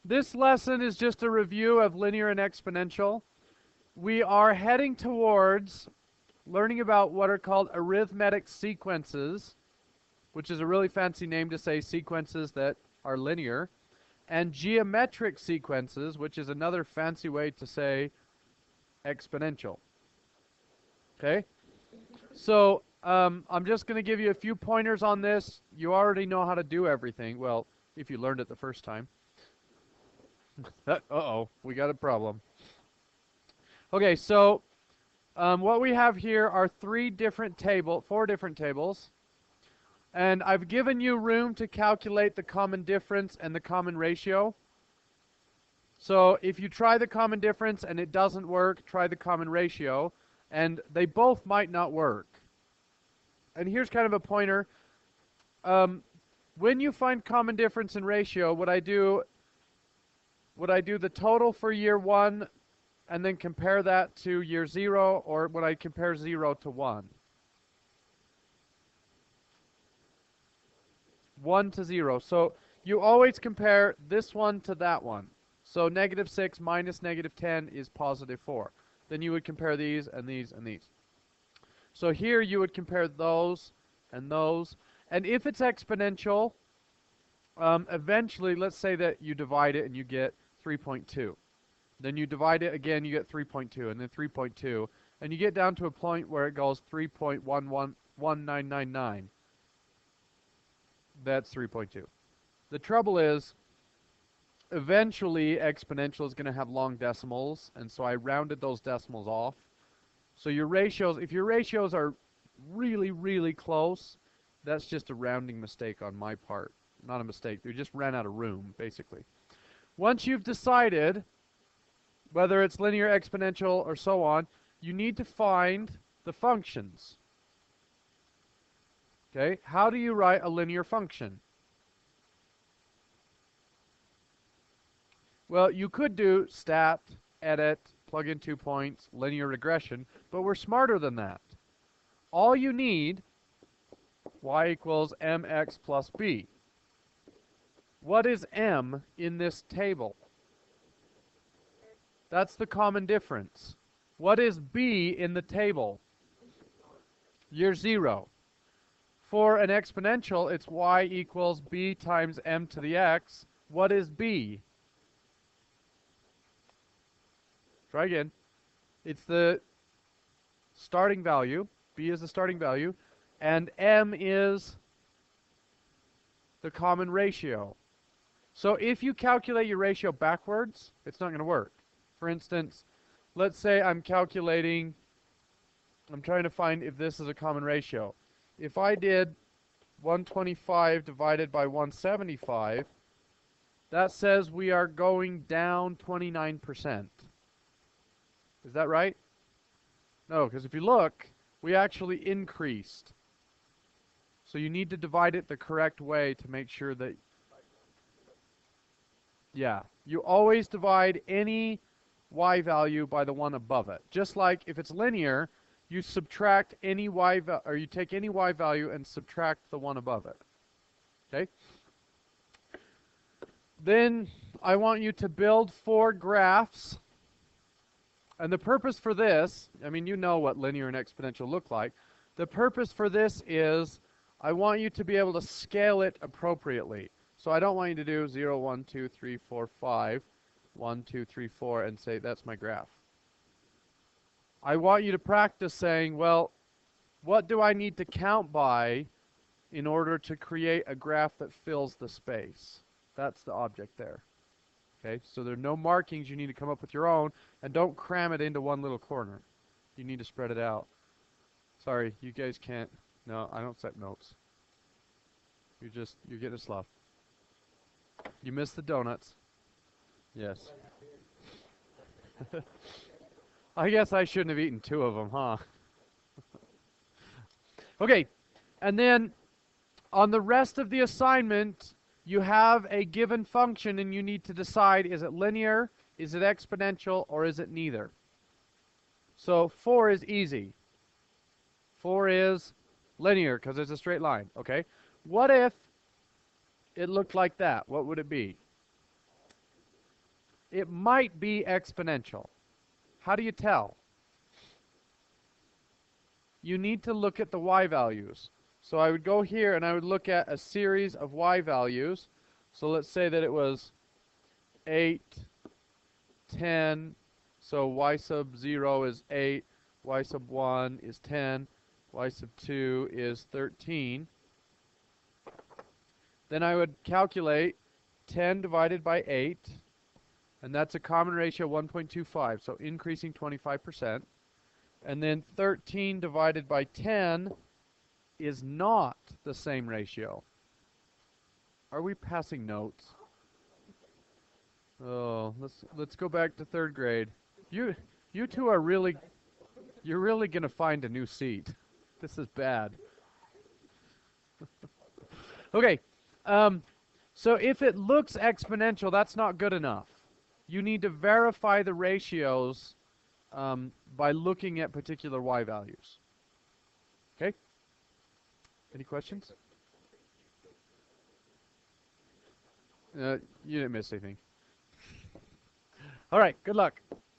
This lesson is just a review of linear and exponential. We are heading towards learning about what are called arithmetic sequences, which is a really fancy name to say sequences that are linear, and geometric sequences, which is another fancy way to say exponential. Okay? So I'm just going to give you a few pointers on this. You already know how to do everything. Well, if you learned it the first time. Uh-oh, we got a problem. Okay, so what we have here are four different tables. And I've given you room to calculate the common difference and the common ratio. So if you try the common difference and it doesn't work, try the common ratio. And they both might not work. And here's kind of a pointer. When you find common difference and ratio, would I do the total for year 1 and then compare that to year 0, or would I compare 0 to 1? 1 to 0. So you always compare this one to that one. So -6 minus -10 is +4. Then you would compare these and these and these. So here you would compare those and those. And if it's exponential, eventually, let's say that you divide it and you get 3.2. Then you divide it again, you get 3.2, and then 3.2. And you get down to a point where it goes 3.111999. That's 3.2. The trouble is, eventually exponential is going to have long decimals, and so I rounded those decimals off. So your ratios, if your ratios are really, really close, that's just a rounding mistake on my part. Not a mistake. We just ran out of room, basically. Once you've decided whether it's linear, exponential, or so on, you need to find the functions. Okay? How do you write a linear function? Well, you could do stat, edit, plug in 2 points, linear regression, but we're smarter than that. All you need, y equals mx plus b. What is m in this table? That's the common difference. What is b in the table? Year 0. For an exponential, it's y equals b times m to the x. What is b? Try again. It's the starting value. B is the starting value. And m is the common ratio. So if you calculate your ratio backwards, it's not going to work. For instance, let's say I'm trying to find if this is a common ratio. If I did 125 divided by 175, that says we are going down 29%. Is that right? No, because if you look, we actually increased. So you need to divide it the correct way to make sure that, yeah, you always divide any y value by the one above it. Just like if it's linear, you subtract any y or you take any y value and subtract the one above it. Okay? Then I want you to build 4 graphs. And the purpose for this, I mean, you know what linear and exponential look like. The purpose for this is I want you to be able to scale it appropriately. So I don't want you to do 0, 1, 2, 3, 4, 5, 1, 2, 3, 4, and say, that's my graph. I want you to practice saying, well, what do I need to count by in order to create a graph that fills the space? That's the object there. Okay, so there are no markings. You need to come up with your own, and don't cram it into one little corner. You need to spread it out. Sorry, you guys can't. No, I don't set notes. You're getting slough. You missed the donuts. Yes. I guess I shouldn't have eaten 2 of them, huh? Okay, and then on the rest of the assignment, you have a given function and you need to decide, is it linear, is it exponential, or is it neither? So 4 is easy. 4 is linear because it's a straight line, okay? What if it looked like that? What would it be? it might be exponential. How do you tell? You need to look at the y values. So I would go here and I would look at a series of y values. So let's say that it was 8, 10, so y sub 0 is 8, y sub 1 is 10, y sub 2 is 13. Then I would calculate 10 divided by 8, and that's a common ratio of 1.25, so increasing 25%. And then 13 divided by 10 is not the same ratio. Are we passing notes? Oh, let's go back to 3rd grade. You two are you're really going to find a new seat. This is bad. Okay. So if it looks exponential, that's not good enough. You need to verify the ratios by looking at particular y values. Okay? Any questions? You didn't miss anything. All right, good luck.